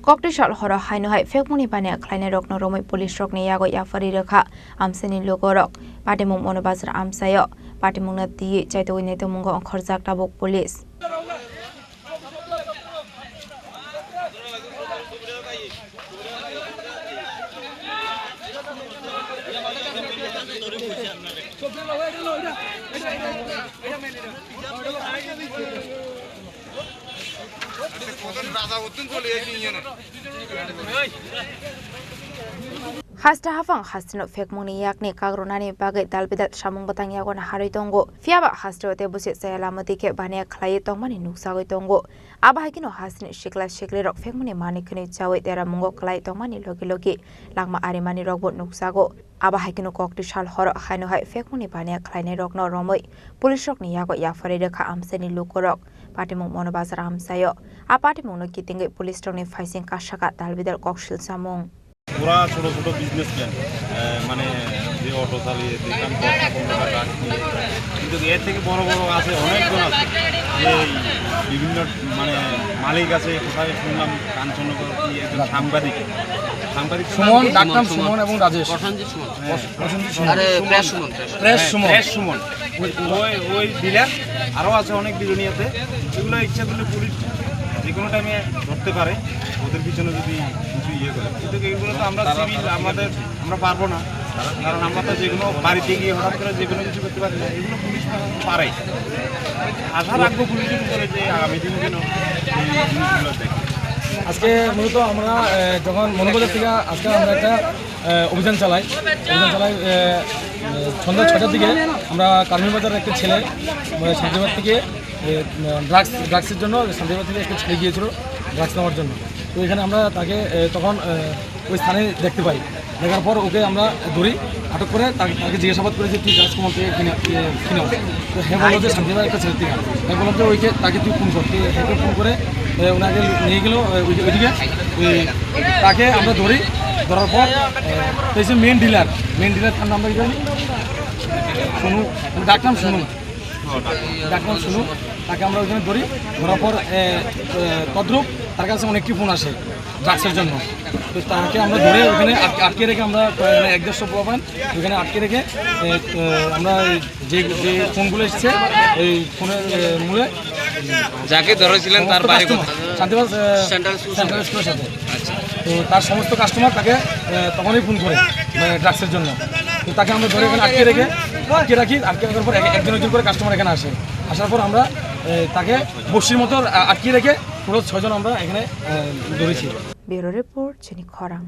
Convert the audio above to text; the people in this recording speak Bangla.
Cocktail horo haino hai fekmuni bane kleine rok no romoi police rok ni yago yafari rekha amseni logo rok patimung monobazar amsayo patimung na ti chaito ne to mungo khorjak tabok police Hasta hafang hastino fekmuni yakni kagronani bagai dalbidat samung batang yagon harai tongo fiaba hasto te busit sayalamati ke bane khlai tongmani nuksagoi tongo abahakino hastin shikla shikli rok fekmuni manikni chawi tera mungo khlai tongmani logi logi langma arimani rokbo nuksago abahakino kokti shal hor haino hai fekmuni bane khlaine rok no romoi police rok ni yago yafari rekha amseni lukorok patimung monobazar amsayo apatimung no kitinge police rok ni faising kashaka dalbidal kokshil samung পুরা ছোট ছোট বিজনেসম্যান মানে যে অটো চালিয়ে দোকান 10-15 টাকা কিন্তু এর থেকে বড় বড় আছে অনেকজন আছে যে বিভিন্ন মানে মালিক আছে কোথায় শুনলাম কাঞ্চননগর কি একজন সাংবাদিক সুমন ডাক্তার সুমন এবং রাজেশ প্রসেনজিৎ সুমন আরে প্রেস সুমন ওই ডিলার আরো আছে অনেক বিজনিয়াতে এগুলো ইচ্ছা করলে পুলিশ যে কোনো টাইমে ধরতে পারে ওদের পিছনে যদি কিছু ইয়ে করে কিন্তু এগুলো তো আমরা সিভিল আমরা পারবো না কারণ আমরা তো যেগুলো বাড়িতে গিয়ে হঠাৎ করে যে কোনো কিছু করতে পারি না এগুলো পুলিশ পারে আশা রাখবো পুলিশের উপরে যে আগামী দিন যেন এই জিনিসগুলো দেখে আজকে মূলত আমরা যখন মনোবাজার থেকে আজকে আমরা একটা অভিযান চালাই সন্ধ্যা 6টার দিকে আমরা কারমিবাজারের একটা ছেলে শান্তিবাদ থেকে ড্রাগসের জন্য শান্তিবাদ থেকে একটা ছেলে গিয়েছিল ড্রাগস নেওয়ার জন্য তো এখানে আমরা তাকে তখন ওই স্থানে দেখতে পাই দেখার পর ওকে আমরা ধরি আটক করে তাকে জিজ্ঞাসাবাদ করে যে তুই ড্রাগস কোন থেকে কিনাও তো হ্যাঁ বললো যে শান্তিবাদ একটা ছেলে থেকে হ্যাঁ বললাম যে তাকে তুই ফোন কর হ্যাঁকে ফোন করে ওনাকে নিয়ে গেল ওইদিকে তাকে আমরা ধরি ধরার পর পেয়েছি মেন ডিলার তার নাম কি জানি শুনু ডাকনাম শুনু তাকে আমরা ওইখানে ধরি ধরার পর তদ্রুপ তার কাছে অনেকটি ফোন আসে ড্রাগসের জন্য তো তাকে আমরা ধরে ওখানে আটকে রেখে আমরা 1-150 পাবেন ওখানে আটকে রেখে আমরা যে ফোনগুলো এসছে এই ফোনের মূলে যাকে ধরেছিলেন তার বাড়ি শান্তিবাদ সেন্ট্রাল স্কুলের সাথে তো তার সমস্ত কাস্টমার তাকে তখনই ফোন করে ড্রাগসের জন্য তো তাকে আমরা ধরে এখানে আটকে রাখার পর একজন করে কাস্টমার এখানে আসার পর আমরা তাকে বসির মতো আটকে রেখে পুরো 6 জন আমরা এখানে ধরেছি। ব্যুরো রিপোর্ট চিনি খরাং।